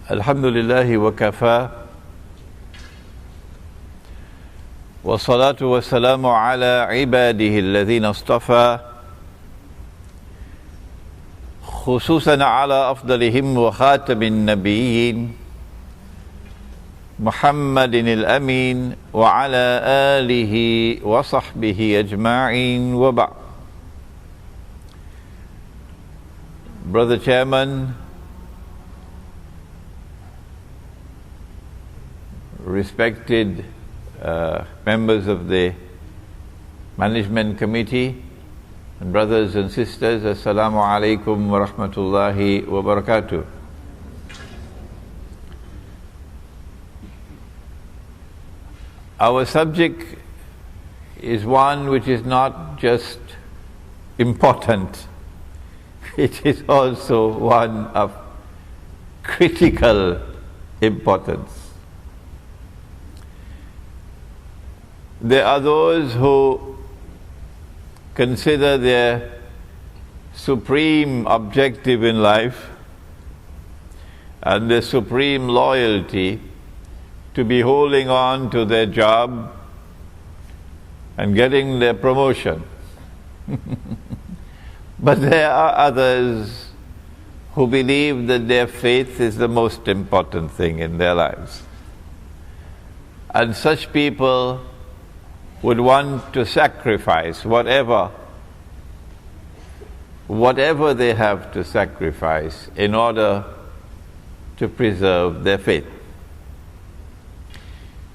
Alhamdulillahi wa kafa wa salatu wa salamu ala ibadihi alladhina astafa khususan ala afdalihim wa khatamin nabiyyin Muhammadin al-amin wa ala alihi wa sahbihi ajma'in wa ba'd. Brother Chairman, respected members of the Management Committee, and brothers and sisters, Assalamu alaikum wa rahmatullahi wa barakatuh. Our subject is one which is not just important, it is also one of critical importance. There are those who consider their supreme objective in life and their supreme loyalty to be holding on to their job and getting their promotion. But there are others who believe that their faith is the most important thing in their lives. And such people would want to sacrifice whatever they have to sacrifice in order to preserve their faith.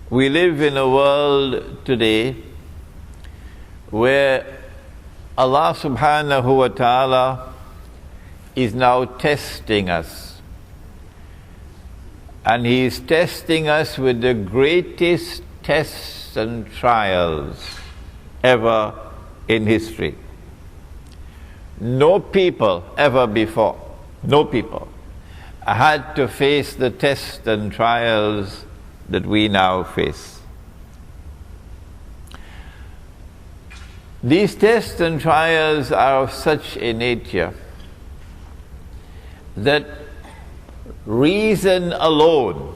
We live in a world today where Allah subhanahu wa ta'ala is now testing us. And He is testing us with the greatest tests and trials ever in history. No people ever before, no people had to face the tests and trials that we now face. These tests and trials are of such a nature that reason alone,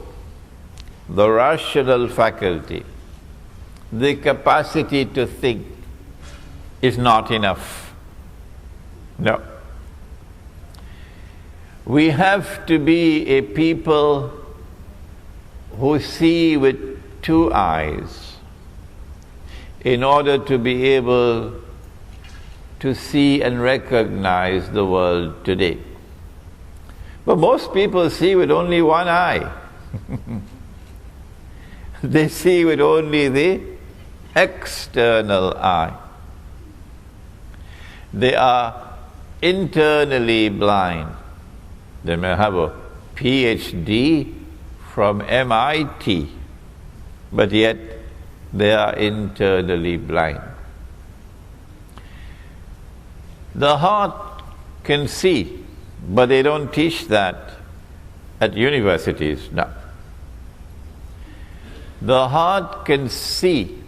the rational faculty, the capacity to think, is not enough. No. We have to be a people who see with two eyes in order to be able to see and recognize the world today. But most people see with only one eye. They see with only the external eye. They are internally blind. They may have a PhD from MIT, but yet they are internally blind. The heart can see, but they don't teach that at universities now. The heart can see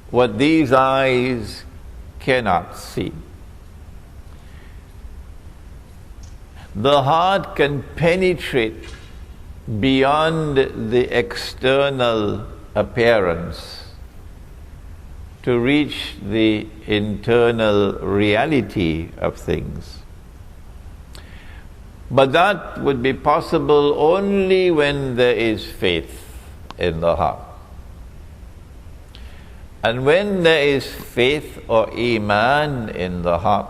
what these eyes cannot see. The heart can penetrate beyond the external appearance to reach the internal reality of things. But that would be possible only when there is faith in the heart. And when there is faith or iman in the heart,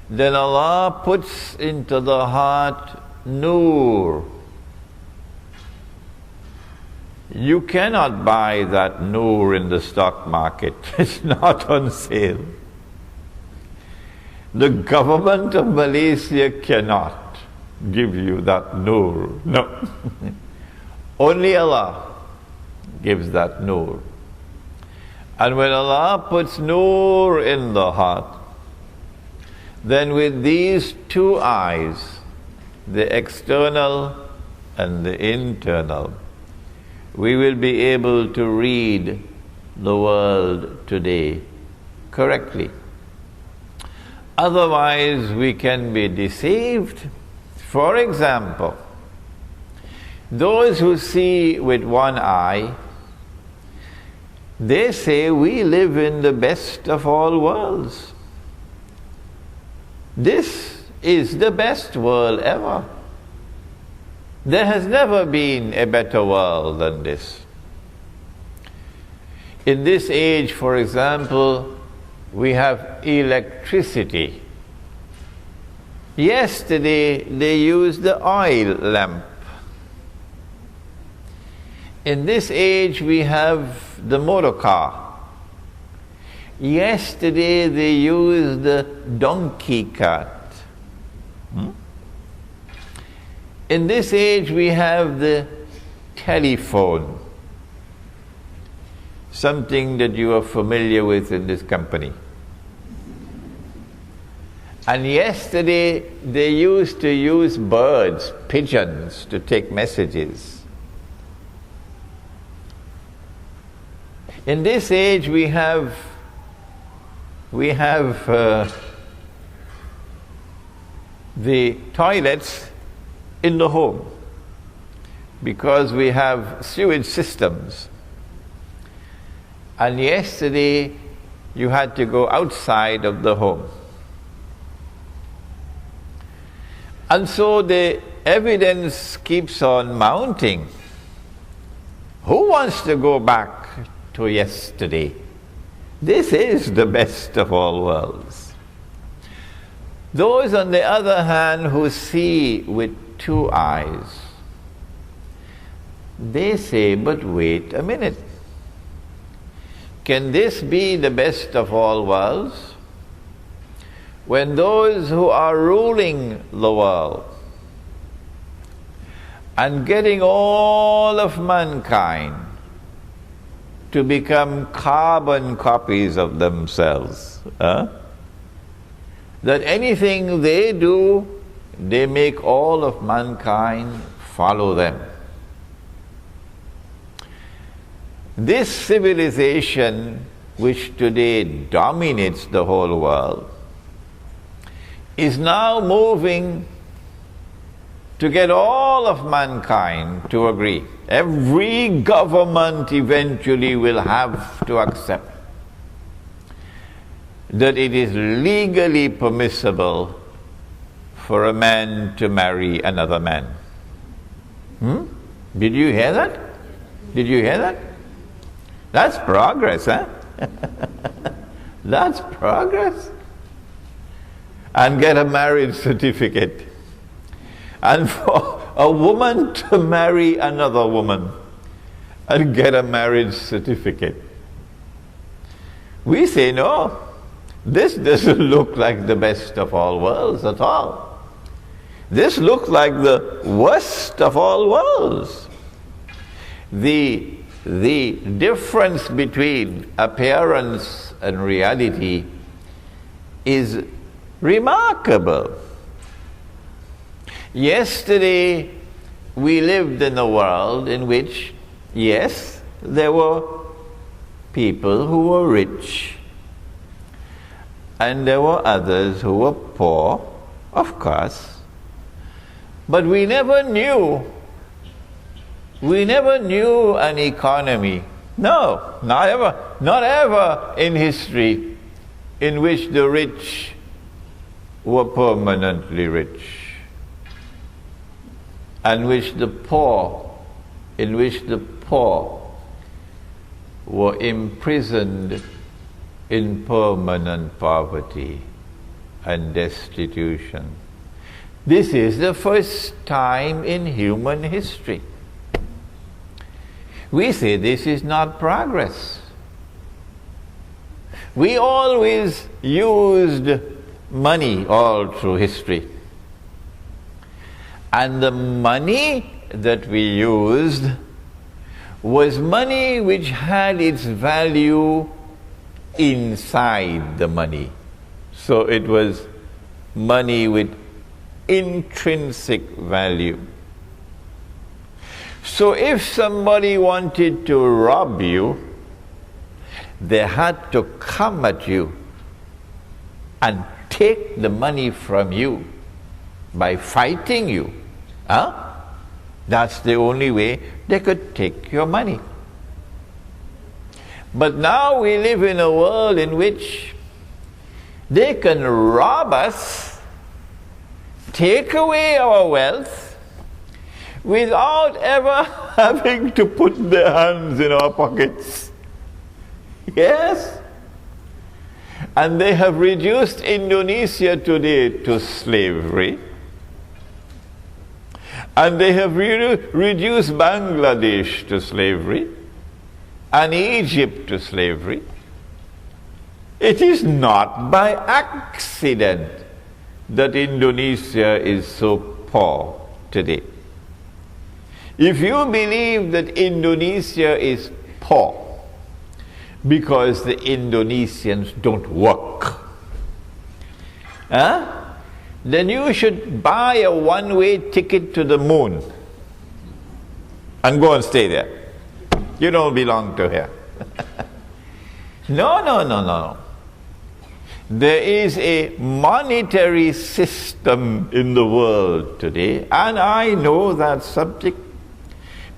then Allah puts into the heart nur. You cannot buy that nur in the stock market. It's not on sale. The government of Malaysia cannot give you that nur. No. Only Allah gives that nur. And when Allah puts nur in the heart, then with these two eyes, the external and the internal, we will be able to read the world today correctly. Otherwise, we can be deceived For example, those who see with one eye, they say we live in the best of all worlds. This is the best world ever. There has never been a better world than this. In this age, for example, we have electricity. Yesterday, they used the oil lamp. In this age, we have the motor car. Yesterday, they used the donkey cart. In this age, we have the telephone, something that you are familiar with in this company. And yesterday, they used to use birds, pigeons, to take messages. In this age, we have the toilets in the home, because we have sewage systems. And yesterday, you had to go outside of the home. And so the evidence keeps on mounting. Who wants to go back to yesterday? This is the best of all worlds. Those, on the other hand, who see with two eyes, they say, but wait a minute. Can this be the best of all worlds? When those who are ruling the world and getting all of mankind to become carbon copies of themselves, that anything they do, they make all of mankind follow them. This civilization, which today dominates the whole world, is now moving to get all of mankind to agree. Every government eventually will have to accept that it is legally permissible for a man to marry another man. Did you hear that? Did you hear that? That's progress, huh? That's progress. And get a marriage certificate. And for a woman to marry another woman and get a marriage certificate. We say, no, this doesn't look like the best of all worlds at all. This looks like the worst of all worlds. The difference between appearance and reality is remarkable. Yesterday, we lived in a world in which, yes, there were people who were rich, and there were others who were poor, of course. But we never knew an economy, no, not ever in history, in which the rich were permanently rich, and in which the poor were imprisoned in permanent poverty and destitution. This is the first time in human history. We say this is not progress. We always used money all through history. And the money that we used was money which had its value inside the money. So it was money with intrinsic value. So if somebody wanted to rob you, they had to come at you and take the money from you. by fighting you. Huh? That's the only way they could take your money. But now we live in a world in which they can rob us, take away our wealth, without ever having to put their hands in our pockets. Yes? And they have reduced Indonesia today to slavery. And they have reduced Bangladesh to slavery. And Egypt to slavery. It is not by accident that Indonesia is so poor today. If you believe that Indonesia is poor because the Indonesians don't work, then you should buy a one-way ticket to the moon and go and stay there. You don't belong to here. No. There is a monetary system in the world today, and I know that subject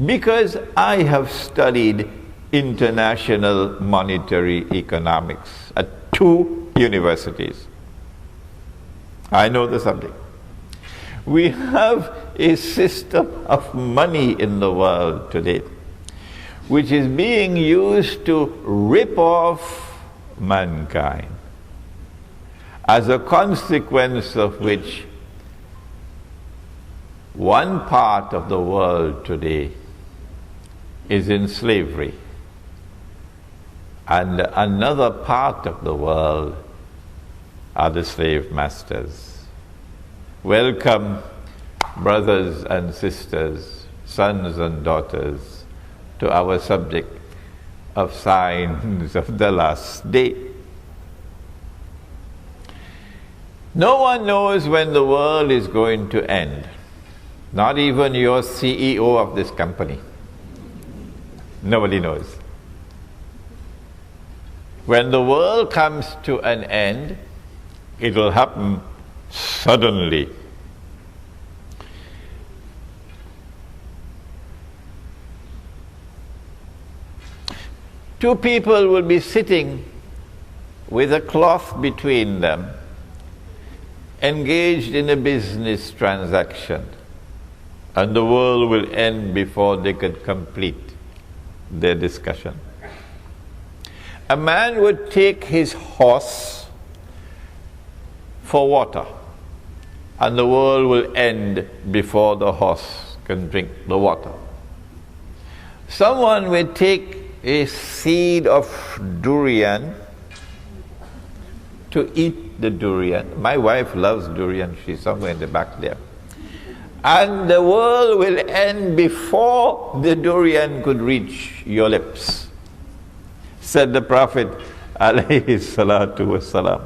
because I have studied international monetary economics at 2 universities. I know the subject. We have a system of money in the world today which is being used to rip off mankind, as a consequence of which one part of the world today is in slavery, and another part of the world are the slave masters. Welcome, brothers and sisters, sons and daughters, to our subject of signs of the last day. No one knows when the world is going to end. Not even your CEO of this company. Nobody knows. When the world comes to an end, it will happen suddenly. Two people will be sitting with a cloth between them, engaged in a business transaction, and the world will end before they could complete their discussion. A man would take his horse for water, and the world will end before the horse can drink the water. Someone will take a seed of durian to eat the durian. My wife loves durian. She's somewhere in the back there. And the world will end before the durian could reach your lips, said the Prophet alayhi salatu wasalam.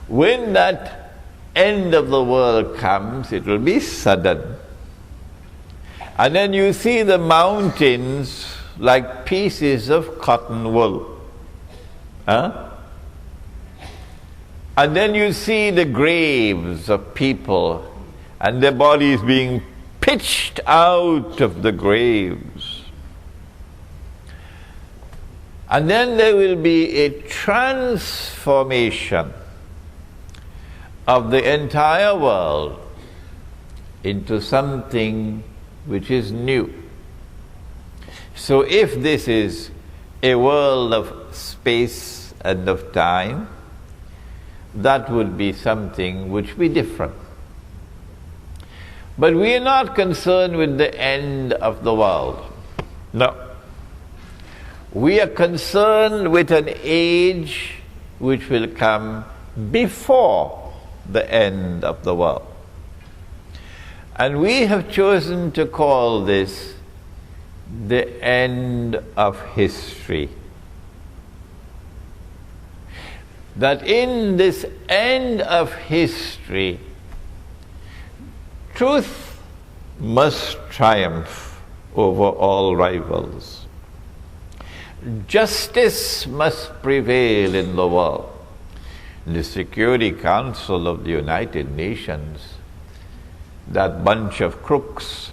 When that end of the world comes, it will be sudden. And then you see the mountains like pieces of cotton wool. And then you see the graves of people and their bodies being pitched out of the graves. And then there will be a transformation of the entire world into something which is new. So if this is a world of space and of time, that would be something which would be different. But we are not concerned with the end of the world. No. We are concerned with an age which will come before the end of the world. And we have chosen to call this the end of history. That in this end of history, truth must triumph over all rivals. Justice must prevail in the world. the Security Council of the United Nations, that bunch of crooks,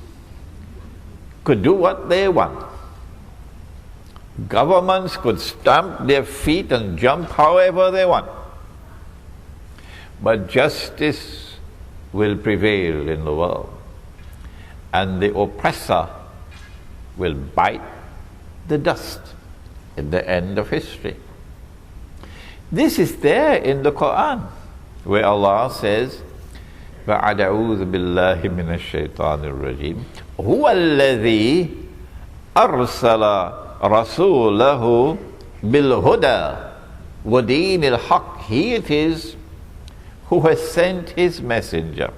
could do what they want. Governments could stamp their feet and jump however they want. But justice will prevail in the world, and the oppressor will bite the dust at the end of history. This is there in the Quran, where Allah says, بعد أعوذ بالله من الشيطان الرجيم هو الذي أرسل رسوله بالهدى ودين الحق. He it is who has sent his messenger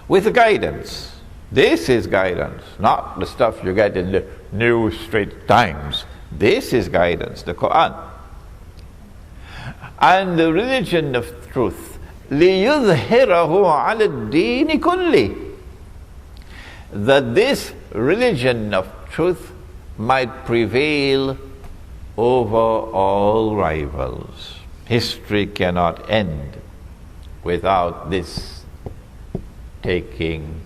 with guidance. This is guidance, not the stuff you get in the New Straits Times. This is guidance, the Quran. And the religion of truth, لِيُظْهِرَهُ عَلَى الدِّينِ كُلِّهِ, that this religion of truth might prevail over all rivals. History cannot end without this taking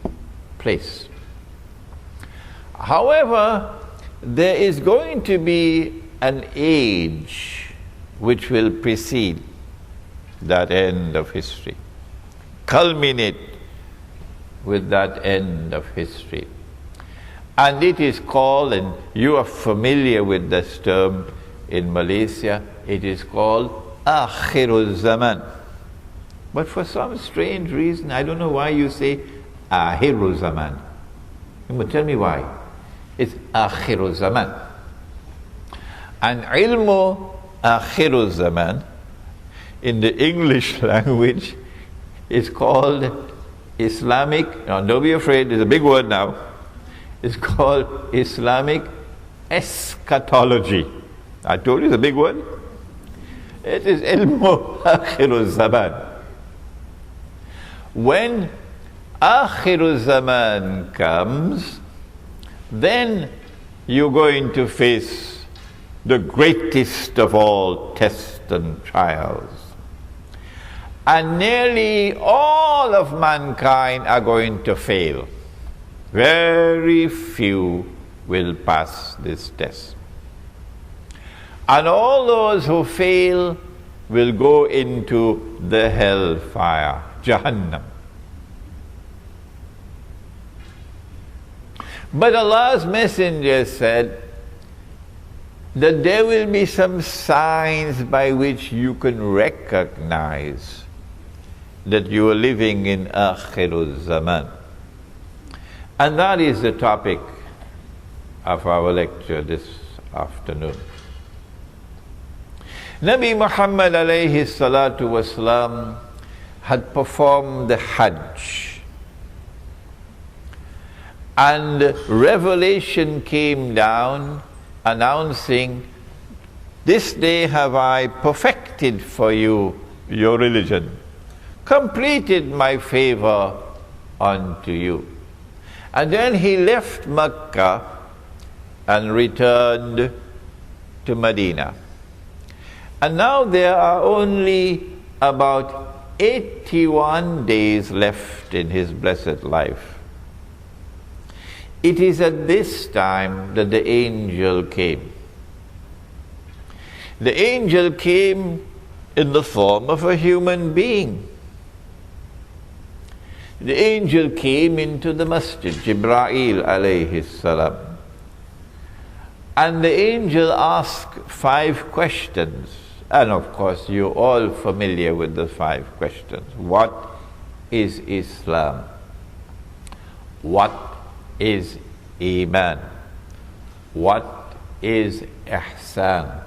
place. However, there is going to be an age which will precede that end of history, culminate with that end of history. And it is called, and you are familiar with this term in Malaysia, it is called Akhirul Zaman. But for some strange reason, I don't know why you say Akhirul Zaman. Tell me why. It's Akhirul Zaman. And ilmu Akhirul Zaman in the English language is called Islamic, now don't be afraid, it's a big word now. It's called Islamic eschatology. I told you it's a big word. It is ilmu Akhirul Zaman. When Akhirul Zaman comes, then you're going to face the greatest of all tests and trials. And nearly all of mankind are going to fail. Very few will pass this test. And all those who fail will go into the hellfire, Jahannam. But Allah's Messenger said that there will be some signs by which you can recognize that you are living in Akhirul Zaman. And that is the topic of our lecture this afternoon. Nabi Muhammad alayhi salatu wasalam had performed the Hajj, and revelation came down announcing, this day have I perfected for you your religion, completed my favor unto you. And then he left Mecca and returned to Medina. And now there are only about 81 days left in his blessed life. It is at this time that the angel came. The angel came in the form of a human being. The angel came into the masjid, Jibreel alayhi salam. And the angel asked 5 questions. And of course, you're all familiar with the 5 questions. What is Islam? What is Iman? What is Ihsan?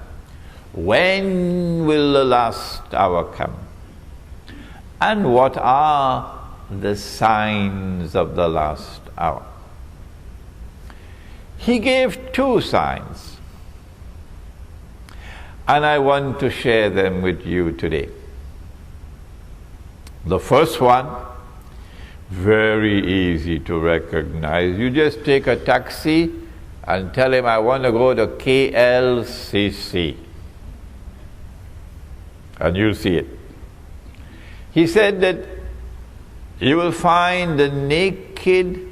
When will the last hour come? And what are the signs of the last hour? He gave 2 signs, and I want to share them with you today. The first one, very easy to recognize. You just take a taxi and tell him, I want to go to KLCC. And you'll see it. He said that you will find the naked,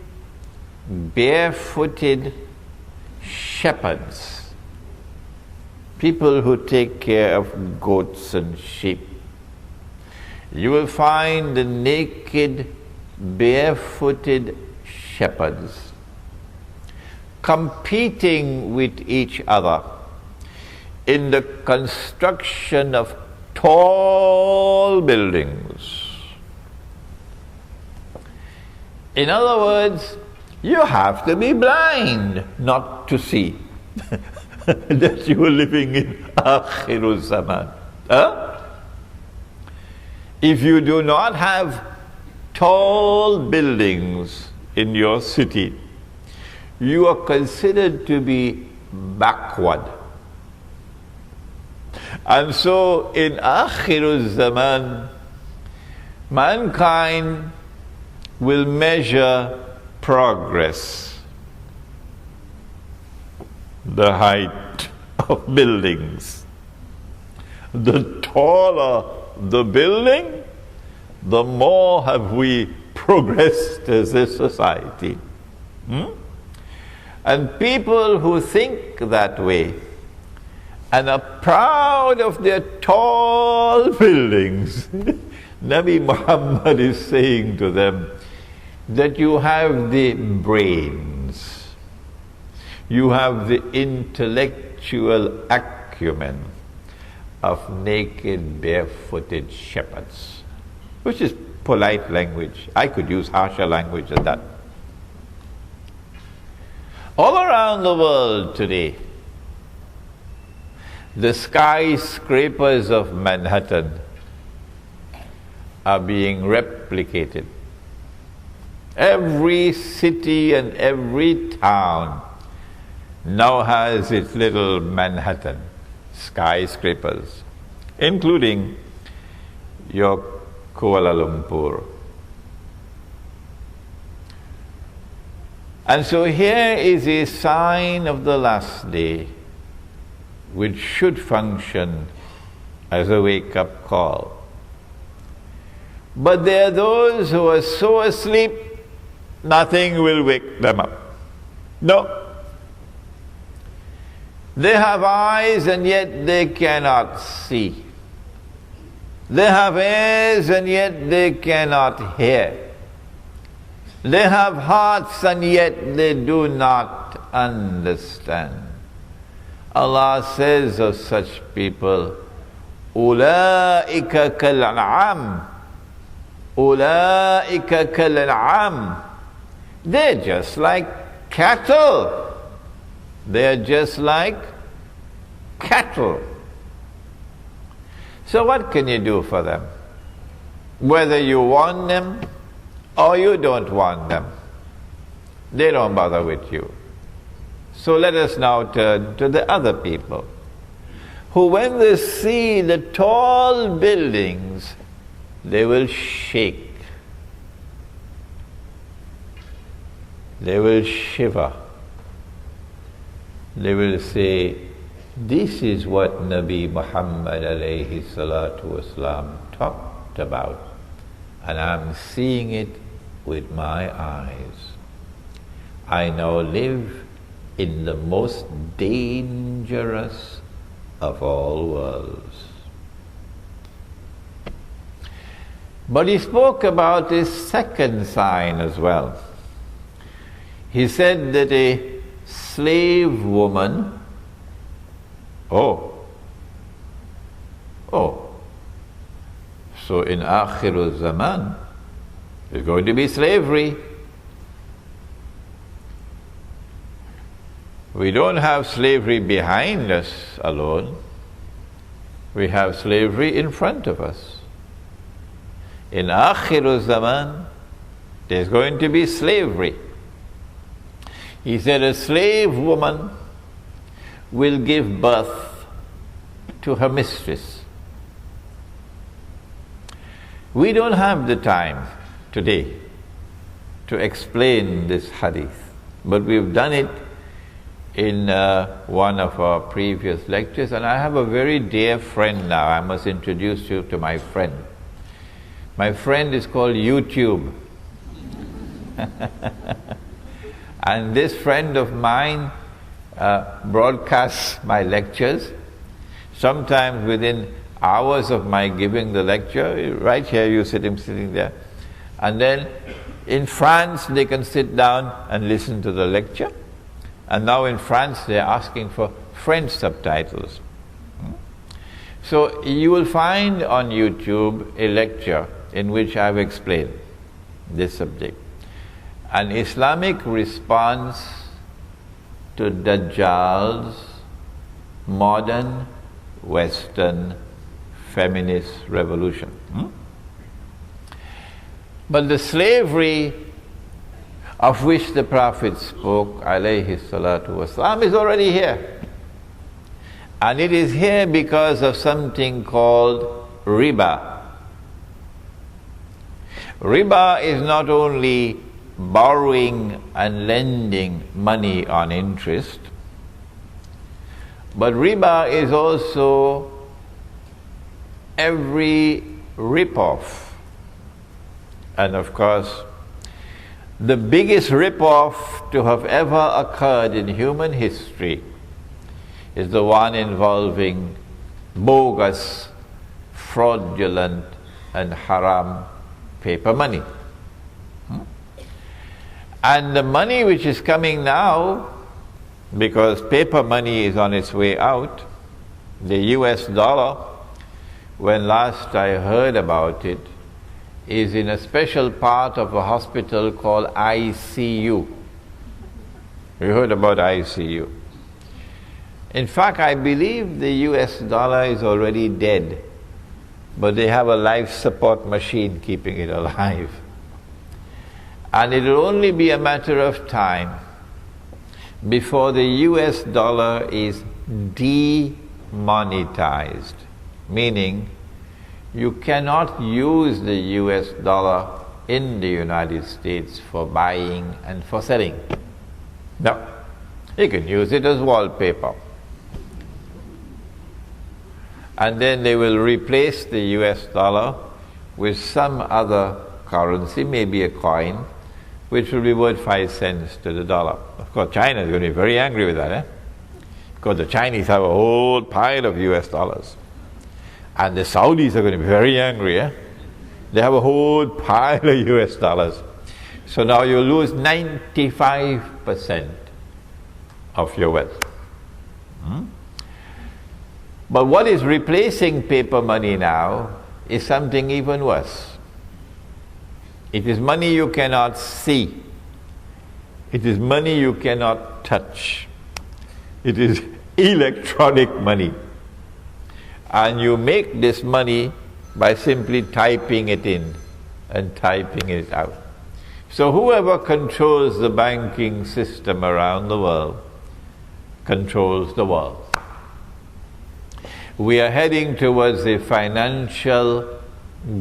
barefooted shepherds, people who take care of goats and sheep. You will find the naked, barefooted shepherds competing with each other in the construction of tall buildings. In other words, you have to be blind not to see that you are living in Akhirul Zaman. If you do not have tall buildings in your city, you are considered to be backward. And so in Akhirul Zaman, mankind will measure progress, the height of buildings. The taller the building, the more have we progressed as a society. And people who think that way and are proud of their tall buildings, Nabi Muhammad is saying to them that you have the brains, you have the intellectual acumen of naked, barefooted shepherds, which is polite language. I could use harsher language than that. All around the world today, the skyscrapers of Manhattan are being replicated. Every city and every town now has its little Manhattan skyscrapers, including your Kuala Lumpur. And so here is a sign of the last day, which should function as a wake-up call. But there are those who are so asleep, nothing will wake them up. No. They have eyes and yet they cannot see. They have ears and yet they cannot hear. They have hearts and yet they do not understand. Allah says of such people, أُولَٰئِكَ كَالْأَنْعَامِ أُولَٰئِكَ كَالْأَنْعَامِ. They're just like cattle. They're just like cattle. So what can you do for them? Whether you want them or you don't want them, they don't bother with you. So let us now turn to the other people, who when they see the tall buildings, they will shake. They will shiver. They will say, this is what Nabi Muhammad alayhi salatu wasalam talked about, and I'm seeing it with my eyes. I now live in the most dangerous of all worlds. But he spoke about a second sign as well. He said that a slave woman, so in Akhirul Zaman, there's going to be slavery. We don't have slavery behind us alone. We have slavery in front of us. In Akhirul Zaman, there's going to be slavery. He said a slave woman will give birth to her mistress. We don't have the time today to explain this hadith, but we've done it in one of our previous lectures, and I have a very dear friend now. I must introduce you to my friend. My friend is called YouTube. And this friend of mine broadcasts my lectures, sometimes within hours of my giving the lecture. Right here you see him sitting there. And then in France they can sit down and listen to the lecture. And now in France they're asking for French subtitles. So you will find on YouTube a lecture in which I've explained this subject. An Islamic response to Dajjal's modern Western feminist revolution. But the slavery of which the Prophet spoke, alayhi salatu wasalam, is already here. And it is here because of something called riba. Riba is not only borrowing and lending money on interest, but riba is also every rip-off. And of course, the biggest rip-off to have ever occurred in human history is the one involving bogus, fraudulent, and haram paper money. And the money which is coming now, because paper money is on its way out, the US dollar, when last I heard about it, is in a special part of a hospital called ICU. You heard about ICU? In fact, I believe the US dollar is already dead, but they have a life support machine keeping it alive. And it will only be a matter of time before the US dollar is demonetized, meaning you cannot use the US dollar in the United States for buying and for selling. No, you can use it as wallpaper. And then they will replace the US dollar with some other currency, maybe a coin, which will be worth 5 cents to the dollar. Of course, China is going to be very angry with that, because the Chinese have a whole pile of US dollars. And the Saudis are going to be very angry. They have a whole pile of US dollars. So now you lose 95% of your wealth. But what is replacing paper money now is something even worse. It is money you cannot see. It is money you cannot touch. It is electronic money. And you make this money by simply typing it in and typing it out. So whoever controls the banking system around the world controls the world. We are heading towards a financial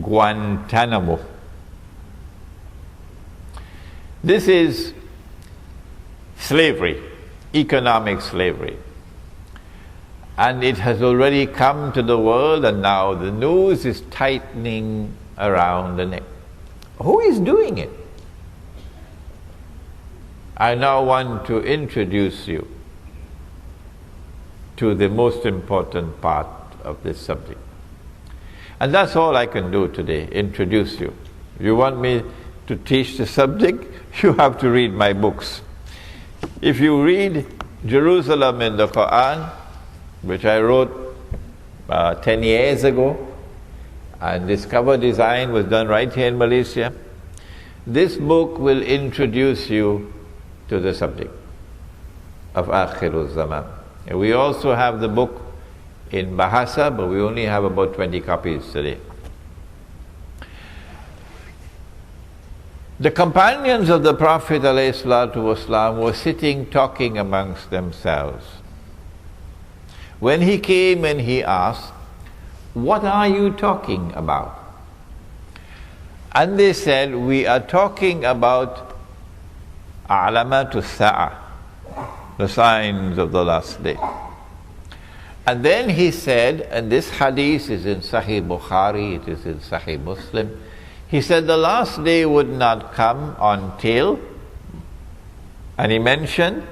Guantanamo. This is slavery, economic slavery. And it has already come to the world, and now the noose is tightening around the neck. Who is doing it? I now want to introduce you to the most important part of this subject. And that's all I can do today, introduce you. You want me to teach the subject? You have to read my books. If you read Jerusalem in the Quran, which I wrote 10 years ago, and this cover design was done right here in Malaysia, this book will introduce you to the subject of Akhirul Zaman. And we also have the book in Bahasa, but we only have about 20 copies today. The companions of the Prophet ﷺ were sitting talking amongst themselves. When he came and he asked, "What are you talking about?" And they said, "We are talking about Alamatus Sa'ah, the signs of the last day." And then he said, and this hadith is in Sahih Bukhari, it is in Sahih Muslim, He said the last day would not come until, and he mentioned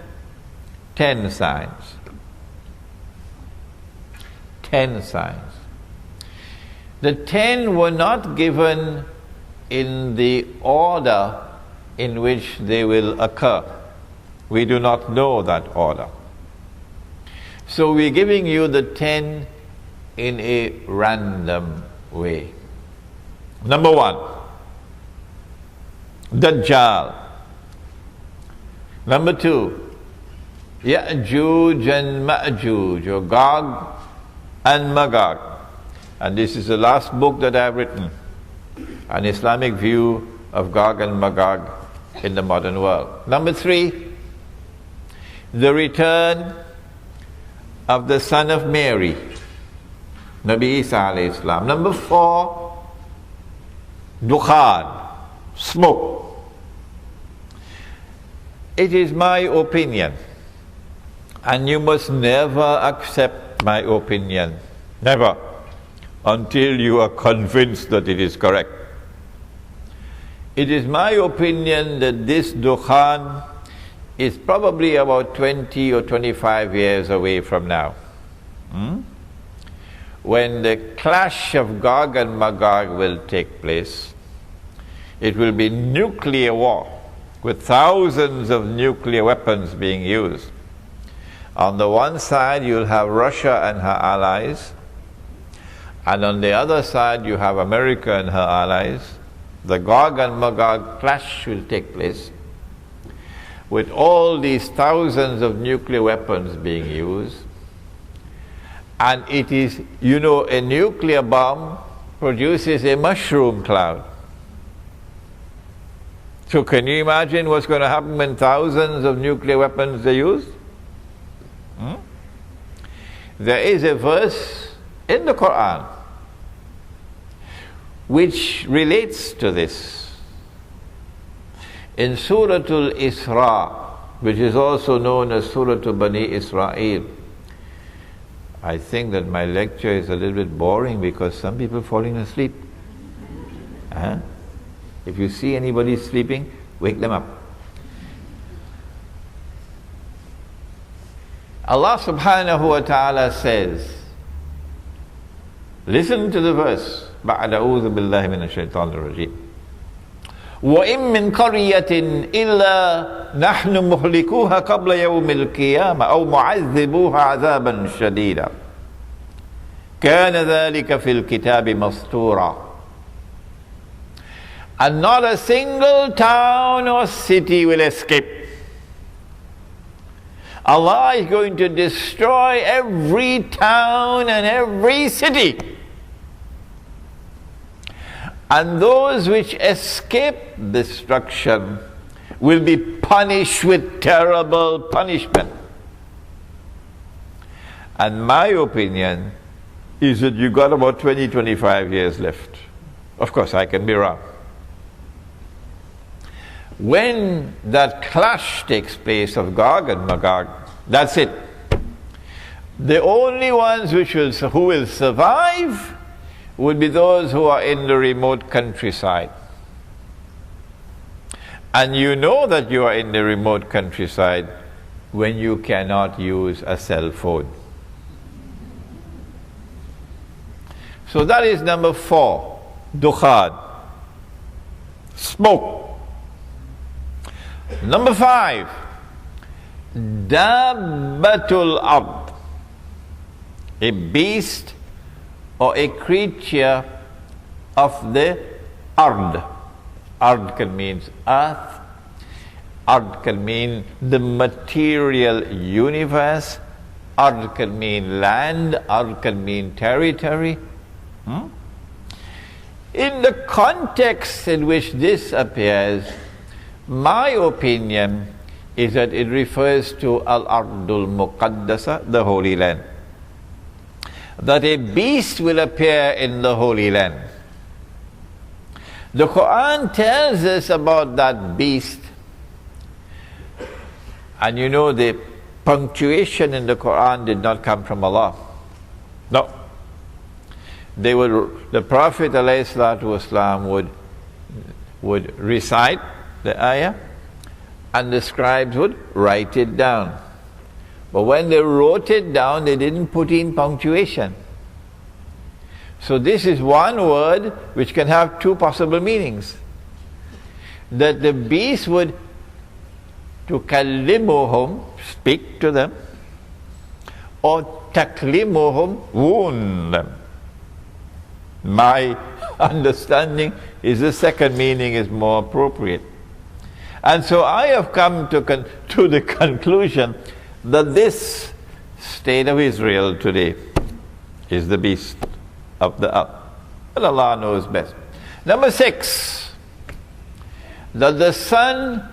10 signs. 10 signs. The 10 were not given in the order in which they will occur. We do not know that order. So we're giving you the 10 in a random way. Number 1, Dajjal. Number 2, Ya'juj and Ma'juj, or Gog and Magog. And this is the last book that I have written, an Islamic view of Gog and Magog in the modern world. Number 3, the return of the son of Mary, Nabi Isa alayhi salam. Number 4, Dukhan, smoke. It is my opinion, and you must never accept my opinion, never, until you are convinced that it is correct. It is my opinion that this Dukhan is probably about 20 or 25 years away from now. When the clash of Gog and Magog will take place, it will be nuclear war, with thousands of nuclear weapons being used. On the one side you'll have Russia and her allies, and on the other side you have America and her allies. The Gog and Magog clash will take place, with all these thousands of nuclear weapons being used. And it is, you know, a nuclear bomb produces a mushroom cloud. So can you imagine what's going to happen when thousands of nuclear weapons are used? There is a verse in the Quran which relates to this. In Surah Al-Isra, which is also known as Surah Bani Israel. I think that my lecture is a little bit boring because some people are falling asleep. If you see anybody sleeping, wake them up. Allah subhanahu wa ta'ala says, listen to the verse, بَعْدَ أَعُوذُ بِاللَّهِ مِنَ الشَّيْطَانِ الرَّجِيمِ وَإِن مِّن قَرْيَةٍ إِلَّا نَحْنُ مُهْلِكُوهَا قَبْلَ يَوْمِ الْقِيَامَةِ أَوْ مُعَذِّبُوهَا عَذَابًا شَدِيدًا كَانَ ذَلِكَ فِي الْكِتَابِ مَسْطُورًا. And not a single town or city will escape. Allah is going to destroy every town and every city. And those which escape destruction will be punished with terrible punishment. And my opinion is that you got about 20-25 years left. Of course, I can be wrong. When that clash takes place of Gog and Magog, that's it. The only ones who will survive would be those who are in the remote countryside. And you know that you are in the remote countryside when you cannot use a cell phone. So that is number 4, Dukhan, smoke. Number 5, Dabbatul Ard, a beast or a creature of the Ard. Ard can mean earth, Ard can mean the material universe, Ard can mean land, Ard can mean territory. In the context in which this appears, my opinion is that it refers to Al-Ardul Muqaddasa, the Holy Land. That a beast will appear in the Holy Land. The Quran tells us about that beast. And you know, the punctuation in the Quran did not come from Allah. No. The Prophet ﷺ would would recite the ayah and the scribes would write it down. But when they wrote it down, they didn't put in punctuation. So this is one word which can have two possible meanings. That the beast would tukallimuhum, speak to them, or taklimuhum, wound them. My understanding is the second meaning is more appropriate. And so I have come to the conclusion that this state of Israel today is the beast of the earth. But Allah knows best. Number 6, that the sun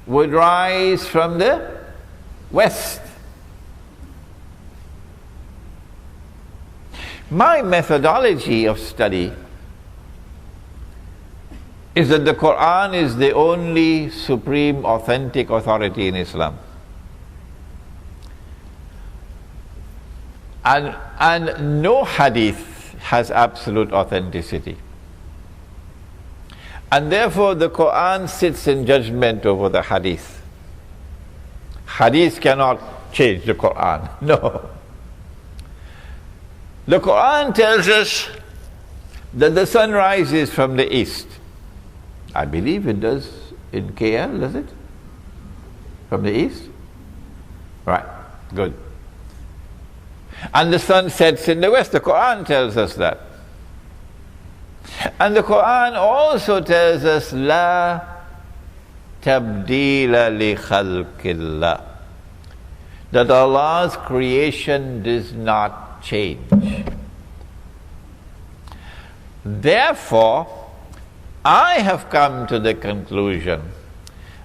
would rise from the west. My methodology of study is that the Quran is the only supreme authentic authority in Islam. And no hadith has absolute authenticity. And therefore the Quran sits in judgment over the hadith. Hadith cannot change the Quran. No. The Quran tells us that the sun rises from the east. I believe it does in KL, does it? From the east? Right, good. And the sun sets in the west. The Quran tells us that. And the Quran also tells us, La tabdila li khalqillah, that Allah's creation does not change. Therefore, I have come to the conclusion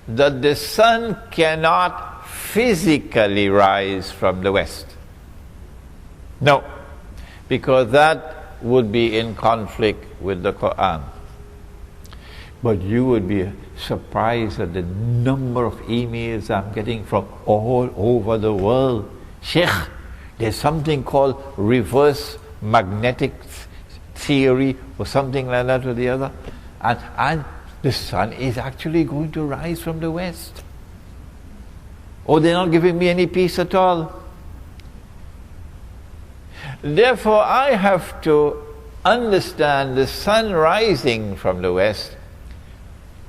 that the sun cannot physically rise from the west. No, because that would be in conflict with the Quran. But you would be surprised at the number of emails I'm getting from all over the world. Sheikh, there's something called reverse magnetic theory or something like that or the other. And the sun is actually going to rise from the west. Oh, they're not giving me any peace at all. Therefore, I have to understand the sun rising from the west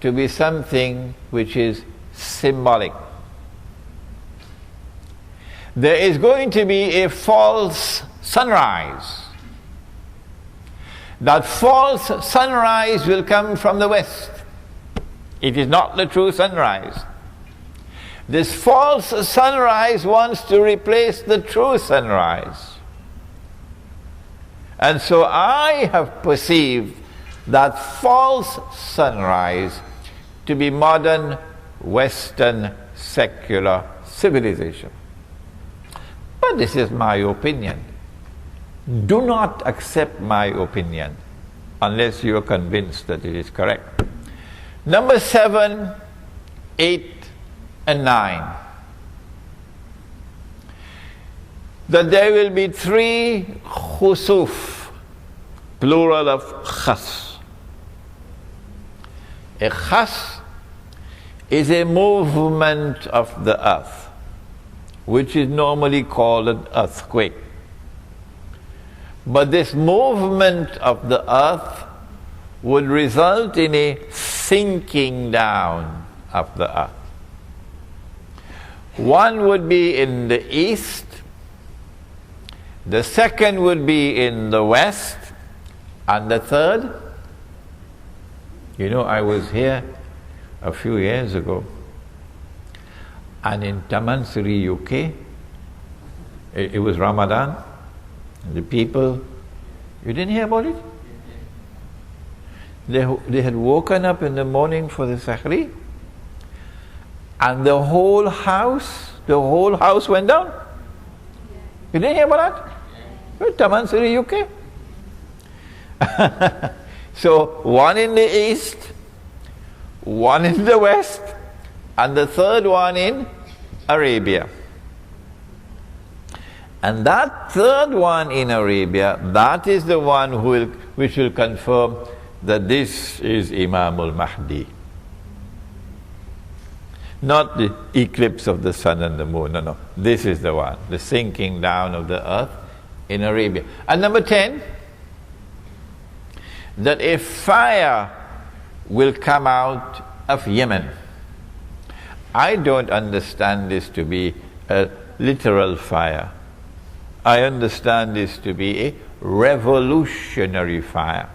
to be something which is symbolic. There is going to be a false sunrise. That false sunrise will come from the west. It is not the true sunrise. This false sunrise wants to replace the true sunrise. And so I have perceived that false sunrise to be modern Western secular civilization. But this is my opinion. Do not accept my opinion unless you are convinced that it is correct. Number 7, 8, and 9. That there will be 3 khusuf, plural of khas. A khas is a movement of the earth, which is normally called an earthquake. But this movement of the earth would result in a sinking down of the earth. One would be in the east, the second would be in the west, and the third, you know, I was here a few years ago, and in Tamansuri, UK, it was Ramadan. The people, you didn't hear about it? They had woken up in the morning for the Sahri, and the whole house went down. You didn't hear about that? Tamansuri, UK. So one in the east, one in the west, and the third one in Arabia. And that third one in Arabia, that is the one which will confirm that this is Imam al-Mahdi. Not the eclipse of the sun and the moon, no. This is the one, the sinking down of the earth in Arabia. And number 10, that a fire will come out of Yemen. I don't understand this to be a literal fire. I understand this to be a revolutionary fire.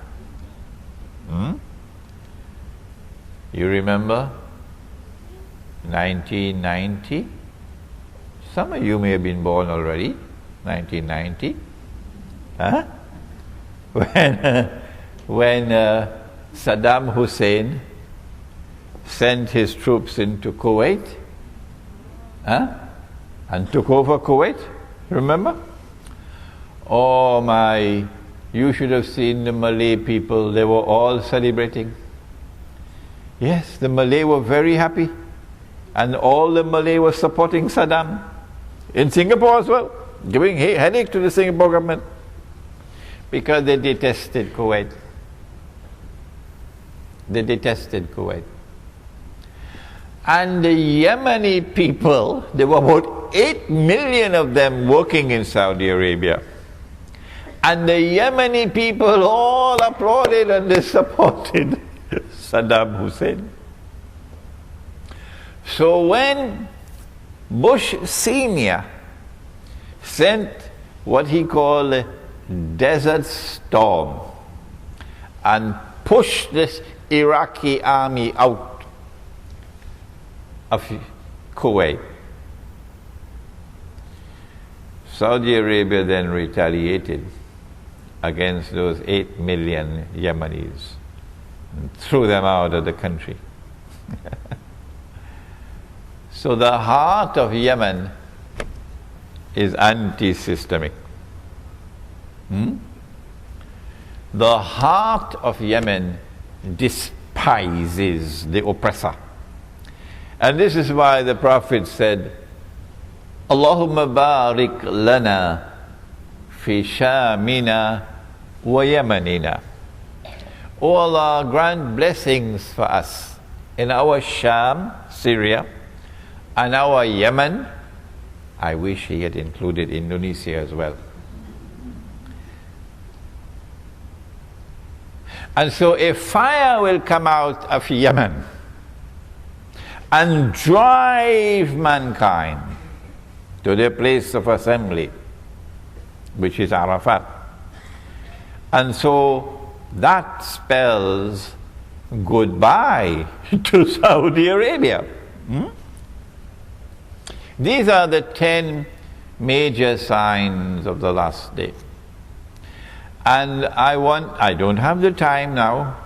You remember 1990? Some of you may have been born already. 1990, huh? When Saddam Hussein sent his troops into Kuwait, huh? And took over Kuwait. Remember? Oh my! You should have seen the Malay people. They were all celebrating. Yes, the Malay were very happy. And all the Malay were supporting Saddam. In Singapore as well. Giving headache to the Singapore government. Because they detested Kuwait. They detested Kuwait. And the Yemeni people, there were about 8 million of them working in Saudi Arabia. And the Yemeni people all applauded and they supported Saddam Hussein. So when Bush Sr. sent what he called a desert storm and pushed this Iraqi army out of Kuwait, Saudi Arabia then retaliated against those 8 million Yemenis and threw them out of the country. So the heart of Yemen is anti-systemic. The heart of Yemen despises the oppressor. And this is why the Prophet said, Allahumma barik lana fi shamina wa yamanina. O Allah, grant blessings for us in our Sham, Syria, and our Yemen. I wish he had included Indonesia as well. And so a fire will come out of Yemen and drive mankind to their place of assembly, which is Arafat. And so that spells goodbye to Saudi Arabia. These are the 10 major signs of the last day. And I don't have the time now.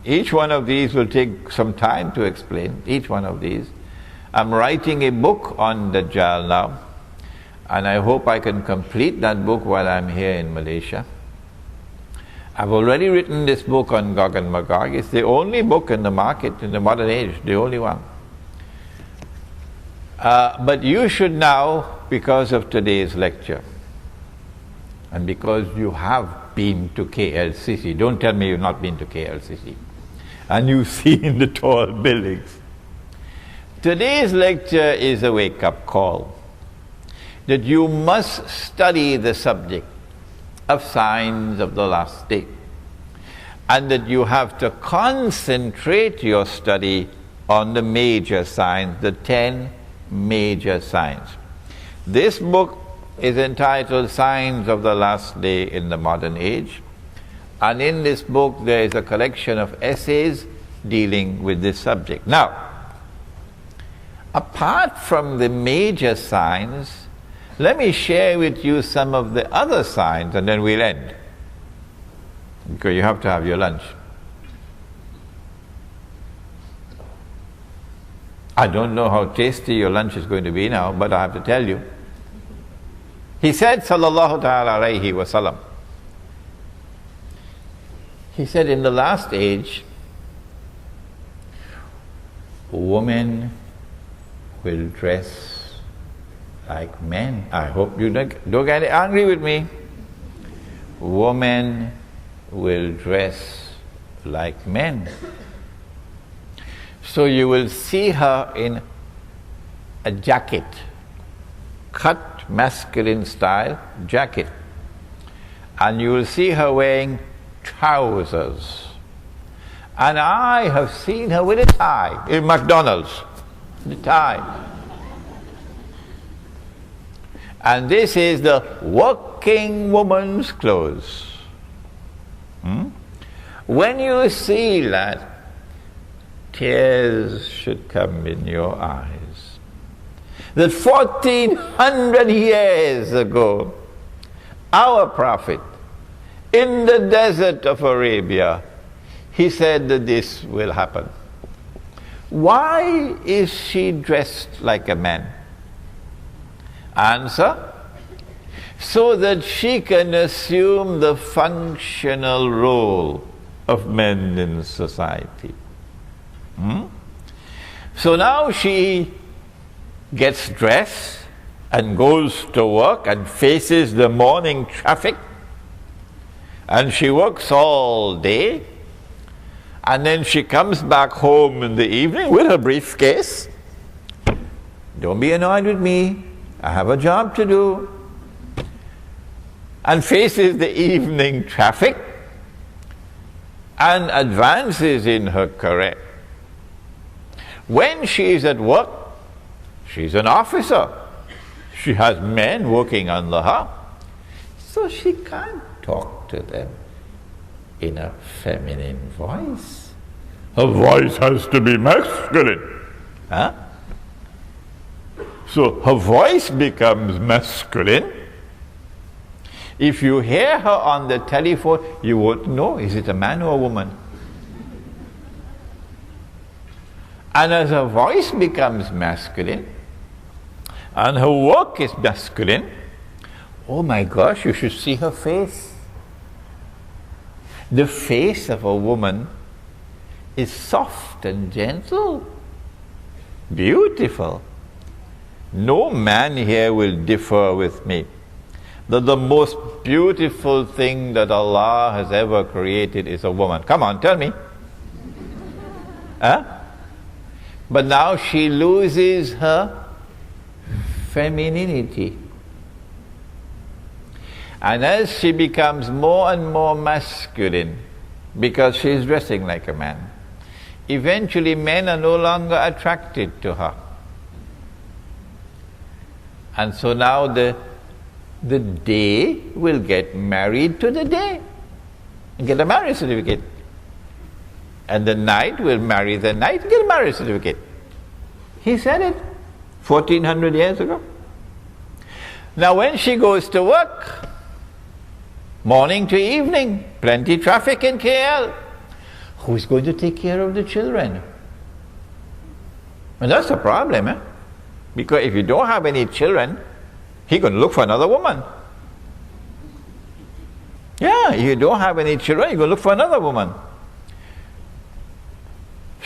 Each one of these will take some time to explain, each one of these. I'm writing a book on Dajjal now, and I hope I can complete that book while I'm here in Malaysia. I've already written this book on Gog and Magog. It's the only book in the market in the modern age, the only one. But you should now, because of today's lecture, and because you have been to KLCC, don't tell me you've not been to KLCC, and you've seen the tall buildings. Today's lecture is a wake-up call that you must study the subject of signs of the last day, and that you have to concentrate your study on the major signs, the 10 major signs. This book is entitled Signs of the Last Day in the Modern Age, and in this book there is a collection of essays dealing with this subject. Now, apart from the major signs, let me share with you some of the other signs and then we'll end, because you have to have your lunch. I don't know how tasty your lunch is going to be now, but I have to tell you. He said, sallallahu ta'ala alayhi wa sallam, he said, in the last age, women will dress like men. I hope you don't get angry with me. Women will dress like men. So you will see her in a jacket, cut masculine style jacket. And you will see her wearing trousers. And I have seen her with a tie in McDonald's, the tie. And this is the working woman's clothes. When you see that, tears should come in your eyes. That 1400 years ago, our prophet, in the desert of Arabia, he said that this will happen. Why is she dressed like a man? Answer: so that she can assume the functional role of men in society. So now she gets dressed and goes to work and faces the morning traffic, and she works all day, and then she comes back home in the evening with her briefcase. Don't be annoyed with me, I have a job to do. And faces the evening traffic and advances in her career. When she is at work, she's an officer. She has men working under her, so she can't talk to them in a feminine voice. Her voice has to be masculine. So her voice becomes masculine. If you hear her on the telephone, you won't know, is it a man or a woman? And as her voice becomes masculine, and her work is masculine, oh my gosh, you should see her face. The face of a woman is soft and gentle, beautiful. No man here will differ with me that the most beautiful thing that Allah has ever created is a woman. Come on, tell me. But now she loses her femininity. And as she becomes more and more masculine, because she is dressing like a man, eventually men are no longer attracted to her. And so now the day will get married to the day and get a marriage certificate. And the night will marry the night and get a marriage certificate. He said it 1400 years ago. Now when she goes to work, morning to evening, plenty traffic in KL, who's going to take care of the children? And that's the problem, because if you don't have any children, he's going to look for another woman. Yeah, if you don't have any children, you're going to look for another woman.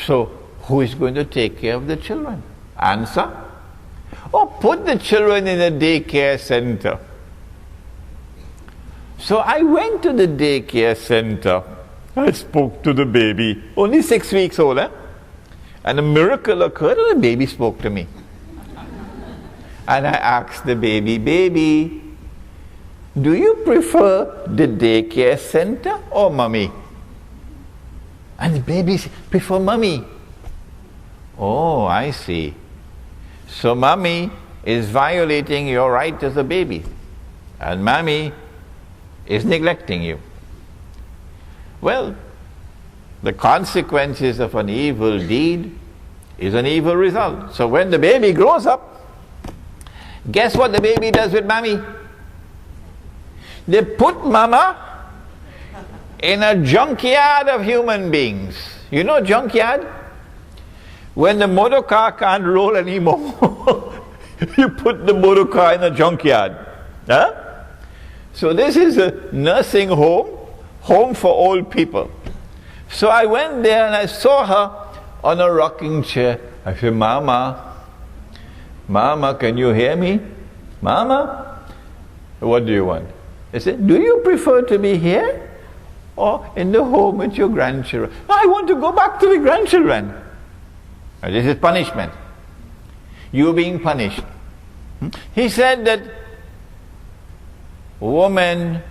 So, who is going to take care of the children? Answer: oh, put the children in a daycare center. So I went to the daycare center. I spoke to the baby, only 6 weeks old, and a miracle occurred and the baby spoke to me. And I asked the baby, baby, do you prefer the daycare center or mommy? And the baby said, prefer mommy. Oh, I see. So mommy is violating your right as a baby, and mommy is neglecting you. Well, the consequences of an evil deed is an evil result. So when the baby grows up, guess what the baby does with mommy? They put mama in a junkyard of human beings. You know junkyard? When the motor car can't roll anymore, you put the motor car in a junkyard. So this is a nursing home for old people. So I went there and I saw her on a rocking chair. I said, Mama, can you hear me? Mama, what do you want? I said, do you prefer to be here or in the home with your grandchildren. I want to go back to the grandchildren. This is punishment. You're being punished. He said that woman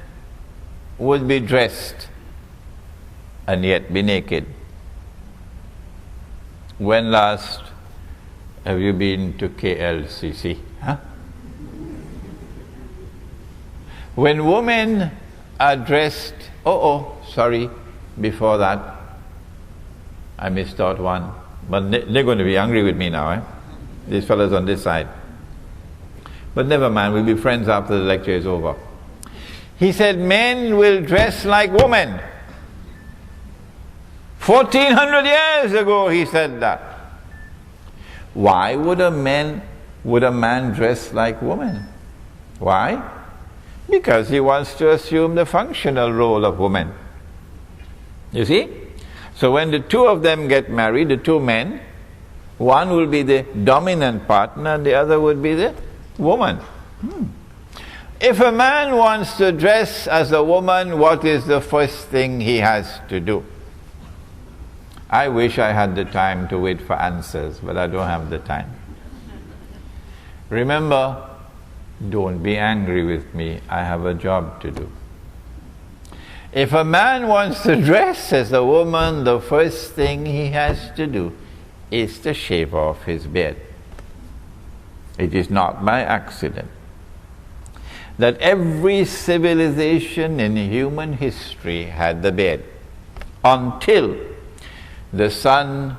would be dressed and yet be naked. When last have you been to KLCC? Huh? When women are dressed, before that, I missed out one. But they're going to be angry with me now, these fellows on this side. But never mind, we'll be friends after the lecture is over. He said men will dress like women. 1400 years ago he said that. Why would a man dress like woman? Why? Because he wants to assume the functional role of woman. You see? So when the two of them get married, the two men, one will be the dominant partner and the other would be the woman. If a man wants to dress as a woman, what is the first thing he has to do? I wish I had the time to wait for answers, but I don't have the time. Remember, don't be angry with me, I have a job to do. If a man wants to dress as a woman, the first thing he has to do is to shave off his beard. It is not by accident that every civilization in human history had the beard until the sun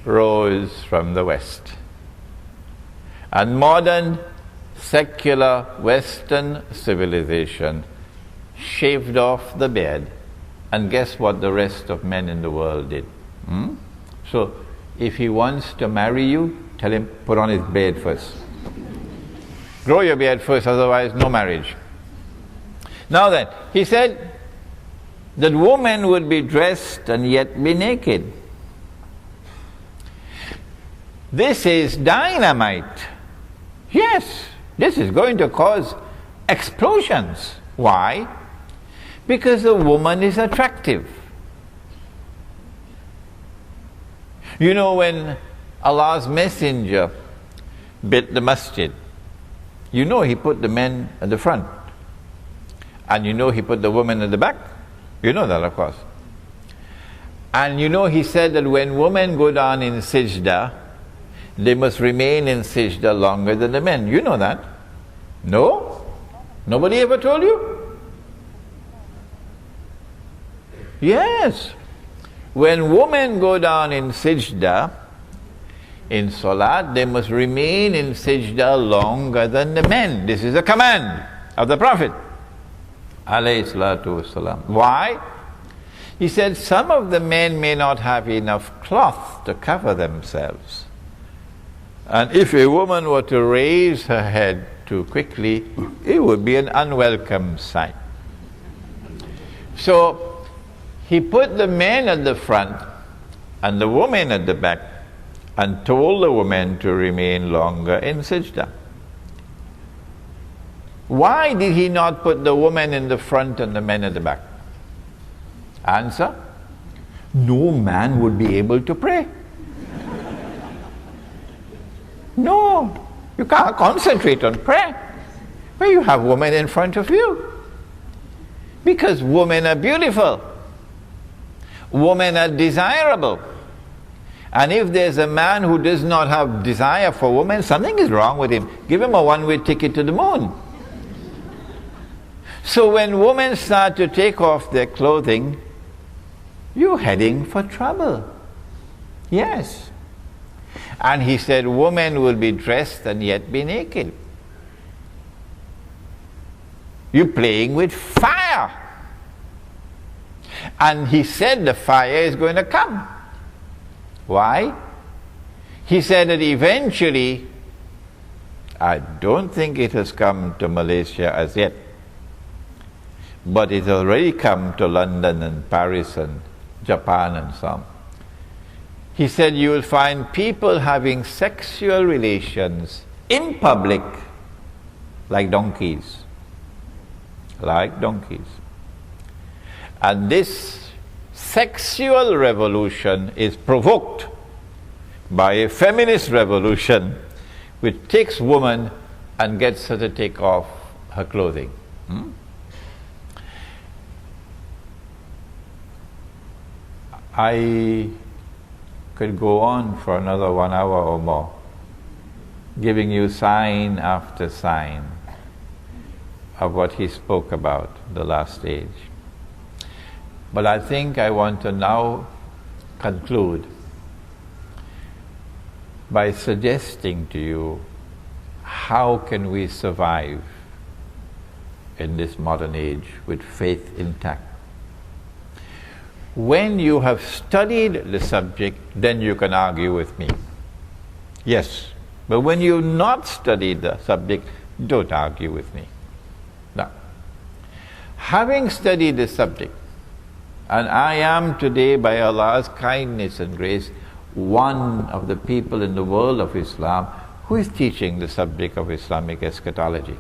rose from the west. And modern secular Western civilization shaved off the beard, and guess what the rest of men in the world did? So if he wants to marry you, tell him, put on his beard first. Grow your beard first, otherwise no marriage. Now then, he said that women would be dressed and yet be naked. This is dynamite. Yes, this is going to cause explosions. Why? Because the woman is attractive. You know, when Allah's messenger built the masjid, you know he put the men at the front. And you know he put the women at the back. You know that, of course. And you know he said that when women go down in sajda, they must remain in sajda longer than the men. You know that. No? Nobody ever told you? Yes. When women go down in sajda, in salat, they must remain in sajda longer than the men. This is a command of the Prophet. Alayhi salatu wasalam. Why? He said some of the men may not have enough cloth to cover themselves. And if a woman were to raise her head too quickly, it would be an unwelcome sight. So he put the men at the front and the women at the back and told the women to remain longer in sajda. Why did he not put the women in the front and the men at the back? Answer: no man would be able to pray. No, you can't concentrate on prayer when you have women in front of you. Because women are beautiful. Women are desirable. And if there's a man who does not have desire for women, something is wrong with him. Give him a one-way ticket to the moon. So when women start to take off their clothing, you're heading for trouble. Yes. And he said women will be dressed and yet be naked. You're playing with fire. And he said the fire is going to come. Why? He said that eventually, I don't think it has come to Malaysia as yet, but it's already come to London and Paris and Japan and so on. He said you will find people having sexual relations in public like donkeys. Like donkeys. And this sexual revolution is provoked by a feminist revolution which takes woman and gets her to take off her clothing. I could go on for another 1 hour or more, giving you sign after sign of what he spoke about, the last age. But I think I want to now conclude by suggesting to you, how can we survive in this modern age with faith intact? When you have studied the subject, then you can argue with me. Yes, but when you've not studied the subject, don't argue with me. Now, having studied the subject, and I am today, by Allah's kindness and grace, one of the people in the world of Islam who is teaching the subject of Islamic eschatology.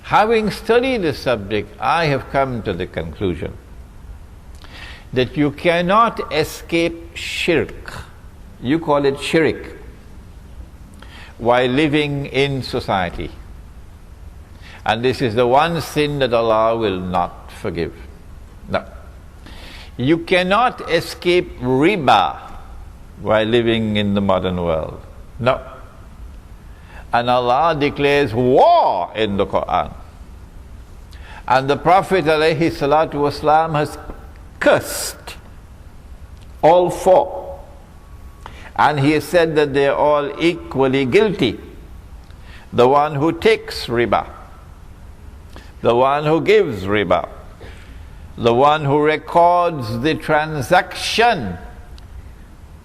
Having studied the subject, I have come to the conclusion that you cannot escape shirk, you call it shirk, while living in society. And this is the one sin that Allah will not forgive. No. You cannot escape riba while living in the modern world. No. And Allah declares war in the Quran. And the Prophet ﷺ has cursed all four. And he has said that they are all equally guilty. The one who takes riba, the one who gives riba, the one who records the transaction,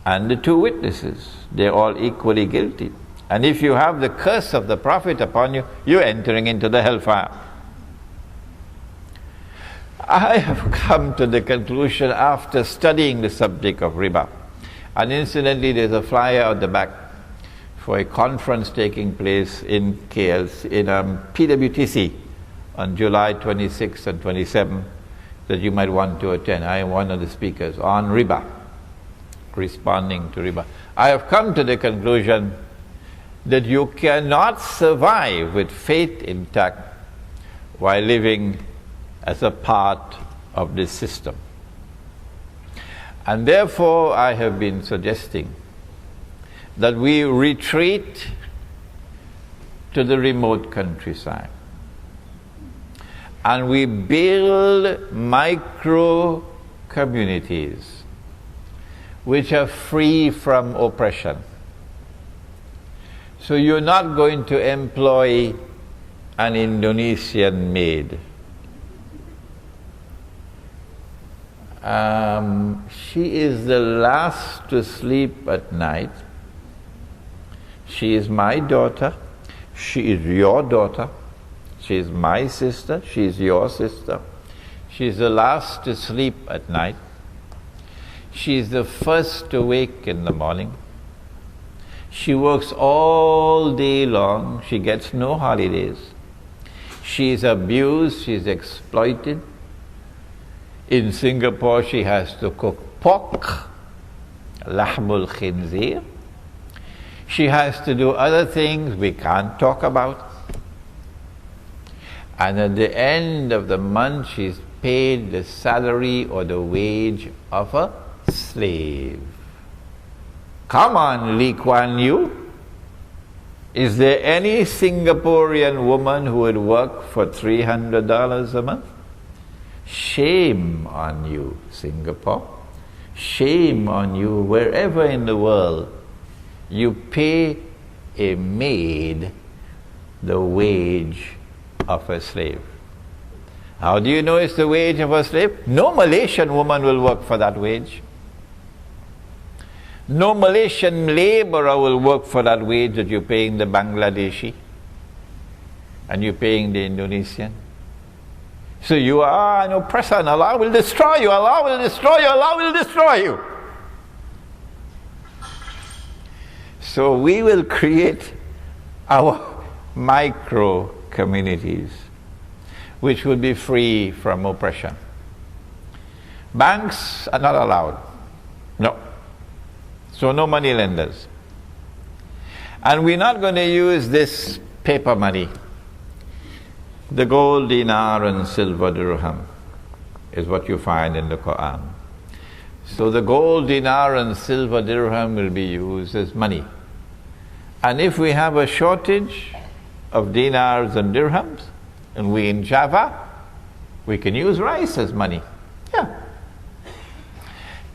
and the two witnesses, they're all equally guilty. And if you have the curse of the Prophet upon you, you're entering into the hellfire. I have come to the conclusion after studying the subject of riba, and incidentally there's a flyer at the back for a conference taking place in KL, in PWTC on July 26th and 27th that you might want to attend. I am one of the speakers on riba, responding to riba. I have come to the conclusion that you cannot survive with faith intact while living as a part of this system. And therefore I have been suggesting that we retreat to the remote countryside and we build micro communities which are free from oppression. So you're not going to employ an Indonesian maid. She is the last to sleep at night. She is my daughter. She is your daughter. She is my sister. She is your sister. She is the last to sleep at night. She is the first to wake in the morning. She works all day long. She gets no holidays. She is abused. She is exploited. In Singapore, she has to cook pork, lahmul khinzir. She has to do other things we can't talk about. And at the end of the month, she's paid the salary or the wage of a slave. Come on, Lee Kuan Yew. Is there any Singaporean woman who would work for $300 a month? Shame on you, Singapore. Shame on you, wherever in the world you pay a maid the wage of a slave. How do you know it's the wage of a slave? No Malaysian woman will work for that wage. No Malaysian laborer will work for that wage that you're paying the Bangladeshi and you're paying the Indonesian. So you are an oppressor and Allah will destroy you, Allah will destroy you, Allah will destroy you. So we will create our micro communities which will be free from oppression. Banks are not allowed. No. So no money lenders. And we're not going to use this paper money. The gold dinar and silver dirham is what you find in the Quran. So the gold dinar and silver dirham will be used as money. And if we have a shortage of dinars and dirhams, and we in Java, we can use rice as money. Yeah.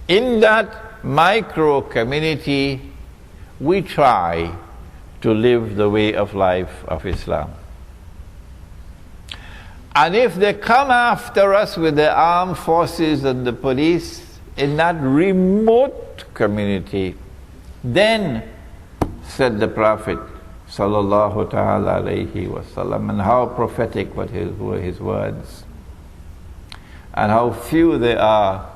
In that micro community, we try to live the way of life of Islam. And if they come after us with the armed forces and the police in that remote community, then, said the Prophet sallallahu ta'ala alayhi wasallam, and how prophetic were his words, and how few there are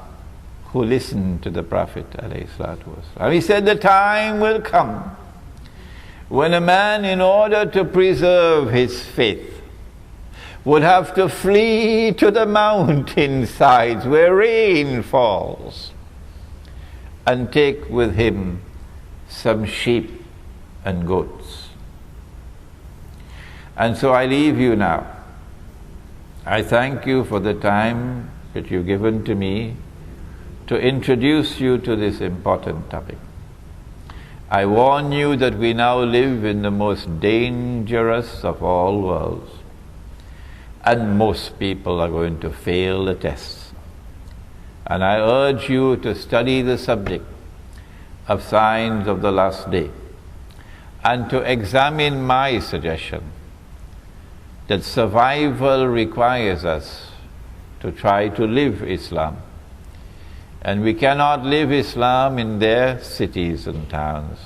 who listen to the Prophet alayhi salatu wasallam. And he said, the time will come when a man, in order to preserve his faith, would have to flee to the mountainsides where rain falls and take with him some sheep and goats. And so I leave you now. I thank you for the time that you've given to me to introduce you to this important topic. I warn you that we now live in the most dangerous of all worlds, and most people are going to fail the tests. And I urge you to study the subject of signs of the last day and to examine my suggestion that survival requires us to try to live Islam. And we cannot live Islam in their cities and towns,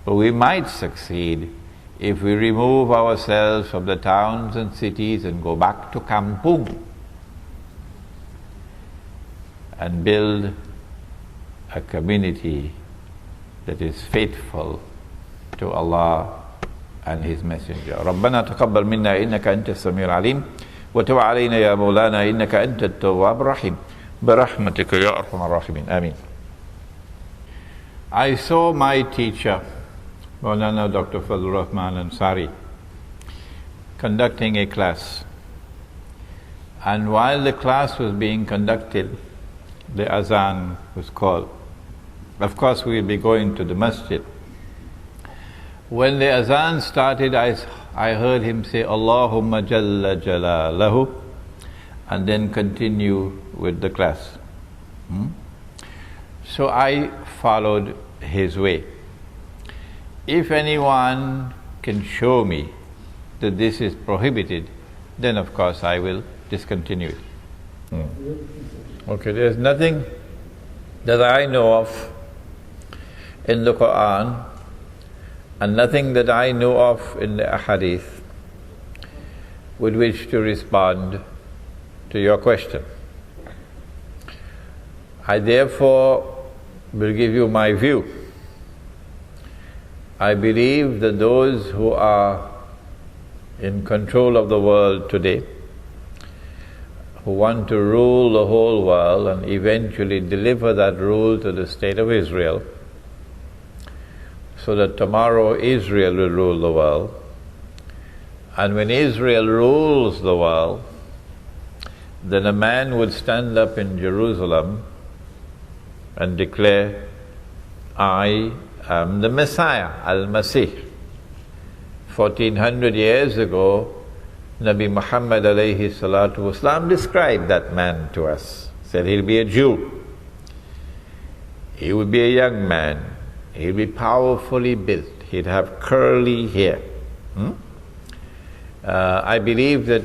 but we might succeed if we remove ourselves from the towns and cities and go back to Kampung and build a community that is faithful to Allah and His Messenger. ربنا تقبل منا إنك أنت السميع العليم وتب علينا يا مولانا إنك أنت التواب الرحيم برحمتك يا أرحم الراحمين آمين. I saw my teacher, Maulana Dr. Fazlur Rahman Ansari, conducting a class. And while the class was being conducted, the azan was called. Of course, we'll be going to the masjid. When the azan started, I heard him say, Allahumma Jalla Jalalahu, and then continue with the class. So I followed his way. If anyone can show me that this is prohibited, then of course I will discontinue it. Okay, there's nothing that I know of in the Quran and nothing that I know of in the Ahadith with which to respond to your question. I therefore will give you my view. I believe that those who are in control of the world today, who want to rule the whole world and eventually deliver that rule to the state of Israel, so that tomorrow Israel will rule the world. And when Israel rules the world, then a man would stand up in Jerusalem and declare, I am the Messiah, Al-Masih. 1400 years ago, Nabi Muhammad alayhi salatu wasalam described that man to us. Said he'll be a Jew. He would be a young man. He'll be powerfully built. He'd have curly hair. I believe that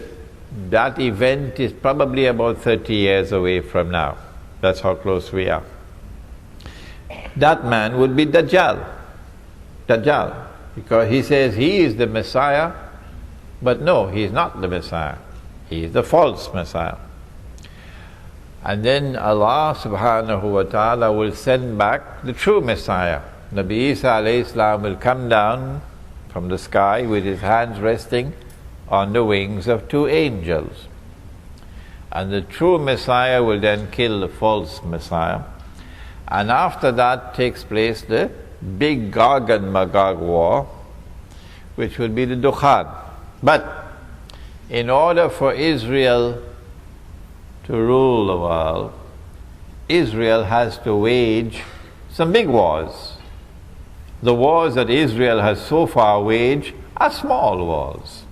that event is probably about 30 years away from now. That's how close we are. That man would be Dajjal. Dajjal. Because he says he is the Messiah, but no, he is not the Messiah. He is the false Messiah. And then Allah subhanahu wa ta'ala will send back the true Messiah. Nabi Isa alayhi salam will come down from the sky with his hands resting on the wings of two angels. And the true Messiah will then kill the false Messiah. And after that takes place the big Gog and Magog war, which will be the Dukhan. But in order for Israel to rule the world, Israel has to wage some big wars. The wars that Israel has so far waged are small wars.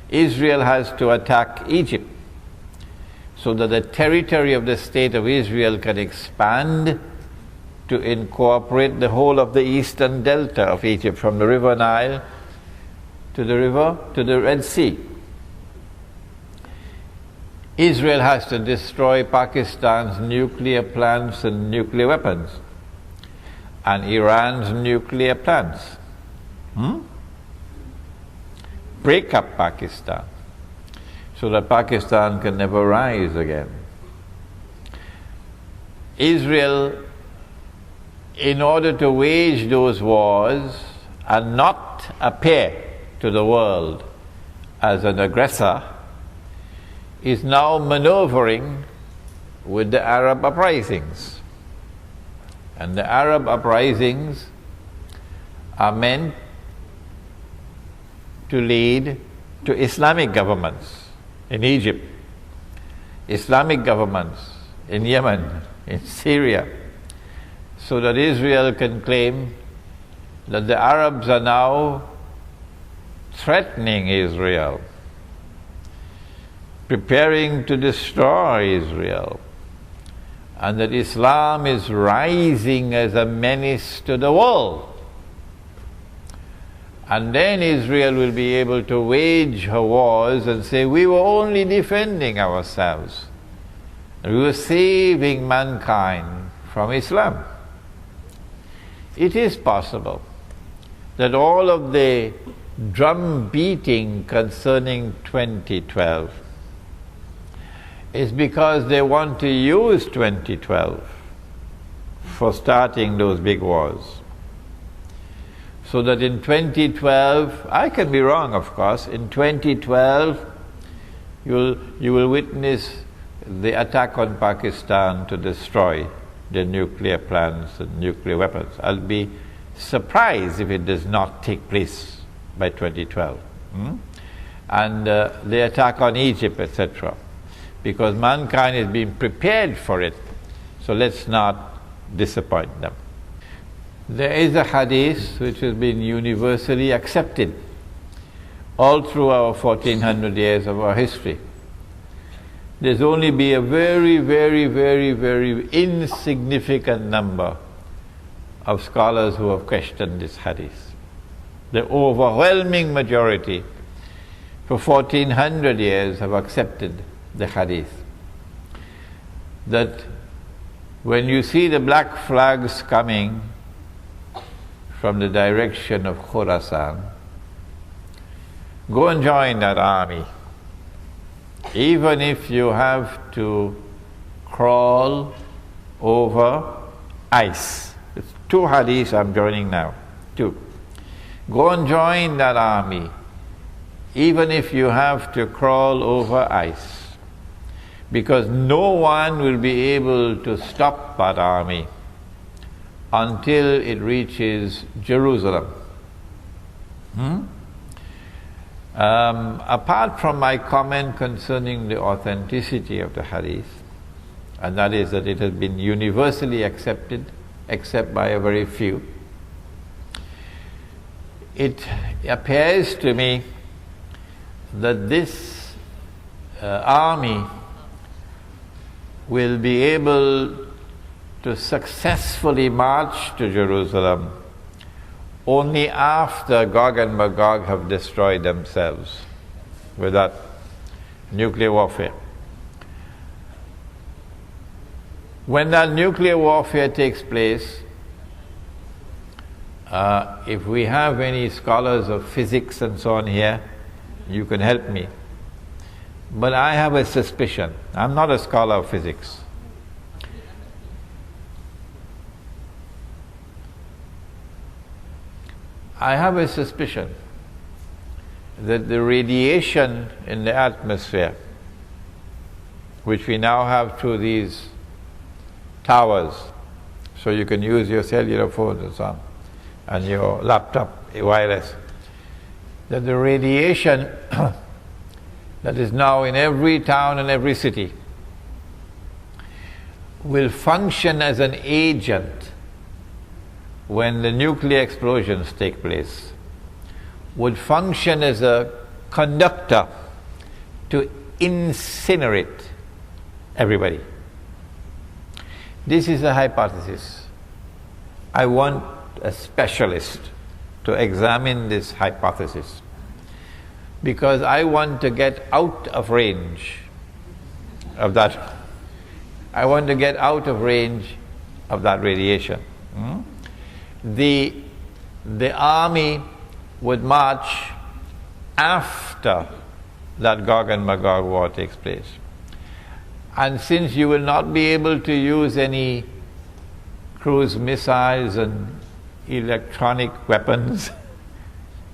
Israel has to attack Egypt so that the territory of the state of Israel can expand to incorporate the whole of the eastern delta of Egypt, from the river Nile to the Red Sea. Israel has to destroy Pakistan's nuclear plants and nuclear weapons, and Iran's nuclear plants. Break up Pakistan so that Pakistan can never rise again. Israel, in order to wage those wars and not appear to the world as an aggressor, is now maneuvering with the Arab uprisings. And the Arab uprisings are meant to lead to Islamic governments in Egypt, Islamic governments in Yemen, in Syria, so that Israel can claim that the Arabs are now threatening Israel, preparing to destroy Israel, and that Islam is rising as a menace to the world. And then Israel will be able to wage her wars and say, we were only defending ourselves. We were saving mankind from Islam. It is possible that all of the drum beating concerning 2012 is because they want to use 2012 for starting those big wars. So that in 2012, I can be wrong of course, in 2012 you will witness the attack on Pakistan to destroy the nuclear plants and nuclear weapons. I'll be surprised if it does not take place by 2012. And the attack on Egypt, etc. Because mankind is being prepared for it. So let's not disappoint them. There is a hadith which has been universally accepted all through our 1400 years of our history. There's only be a very, very, very, very insignificant number of scholars who have questioned this hadith. The overwhelming majority for 1400 years have accepted the hadith. That when you see the black flags coming from the direction of Khurasan, go and join that army. Even if you have to crawl over ice. It's 2 hadiths I'm joining now. 2. Go and join that army, even if you have to crawl over ice. Because no one will be able to stop that army until it reaches Jerusalem. Apart from my comment concerning the authenticity of the hadith, and that is that it has been universally accepted except by a very few, it appears to me that this army will be able to successfully march to Jerusalem only after Gog and Magog have destroyed themselves with that nuclear warfare. When that nuclear warfare takes place, if we have any scholars of physics and so on here, you can help me. But I have a suspicion. I'm not a scholar of physics. I have a suspicion that the radiation in the atmosphere which we now have through these towers, so you can use your cellular phones and so on, and your laptop wireless, that the radiation that is now in every town and every city will function as an agent when the nuclear explosions take place, would function as a conductor to incinerate everybody. This is a hypothesis. I want a specialist to examine this hypothesis, because I want to get out of range of that. I want to get out of range of that radiation. The army would march after that Gog and Magog war takes place. And since you will not be able to use any cruise missiles and electronic weapons,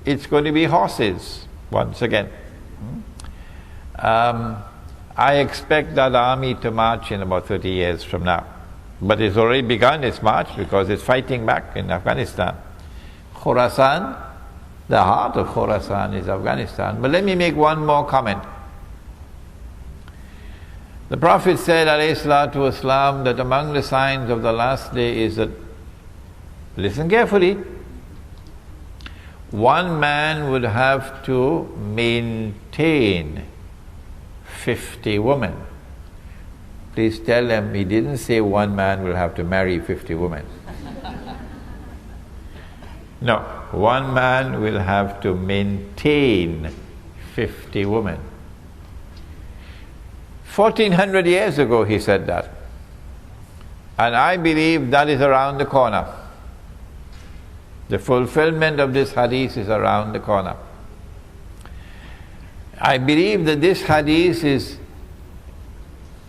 it's going to be horses once again. I expect that army to march in about 30 years from now. But it's already begun its march because it's fighting back in Afghanistan. Khorasan, the heart of Khorasan is Afghanistan. But let me make one more comment. The Prophet said, alayhi salatu wasalam, that among the signs of the last day is that, listen carefully, one man would have to maintain 50 women. Please tell them he didn't say one man will have to marry 50 women. No, one man will have to maintain 50 women. 1400 years ago he said that. And I believe that is around the corner. The fulfillment of this hadith is around the corner. I believe that this hadith is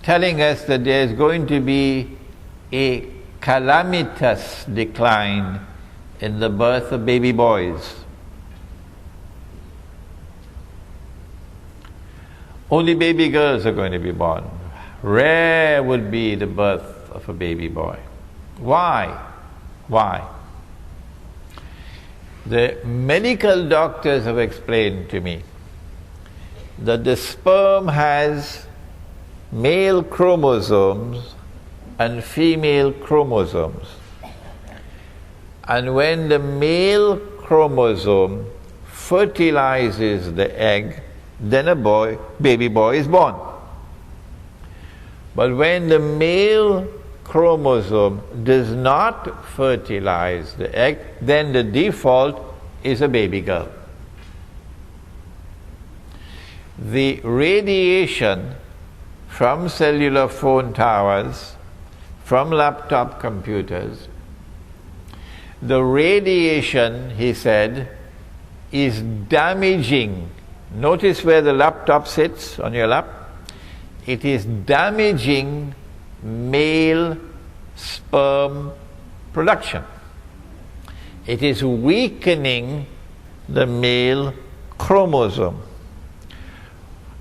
telling us that there is going to be a calamitous decline in the birth of baby boys. Only baby girls are going to be born. Rare would be the birth of a baby boy. Why? Why? The medical doctors have explained to me that the sperm has male chromosomes and female chromosomes. And when the male chromosome fertilizes the egg, then a baby boy is born. But when the male chromosome does not fertilize the egg, then the default is a baby girl. The radiation from cellular phone towers, from laptop computers, the radiation, he said, is damaging. Notice where the laptop sits on your lap. It is damaging male sperm production. It is weakening the male chromosome.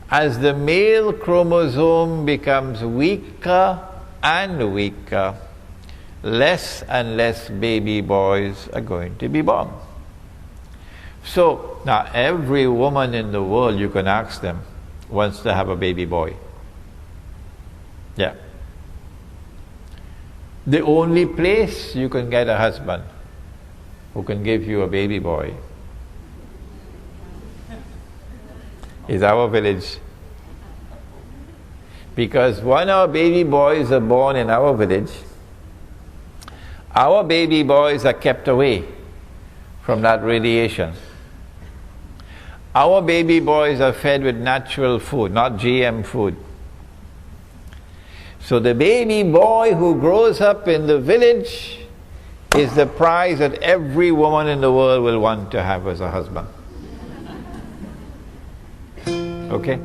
As the male chromosome becomes weaker and weaker, less and less baby boys are going to be born. So, now every woman in the world, you can ask them, wants to have a baby boy. Yeah. The only place you can get a husband who can give you a baby boy is our village. Because when our baby boys are born in our village, our baby boys are kept away from that radiation. Our baby boys are fed with natural food, not GM food. So the baby boy who grows up in the village is the prize that every woman in the world will want to have as a husband. Okay?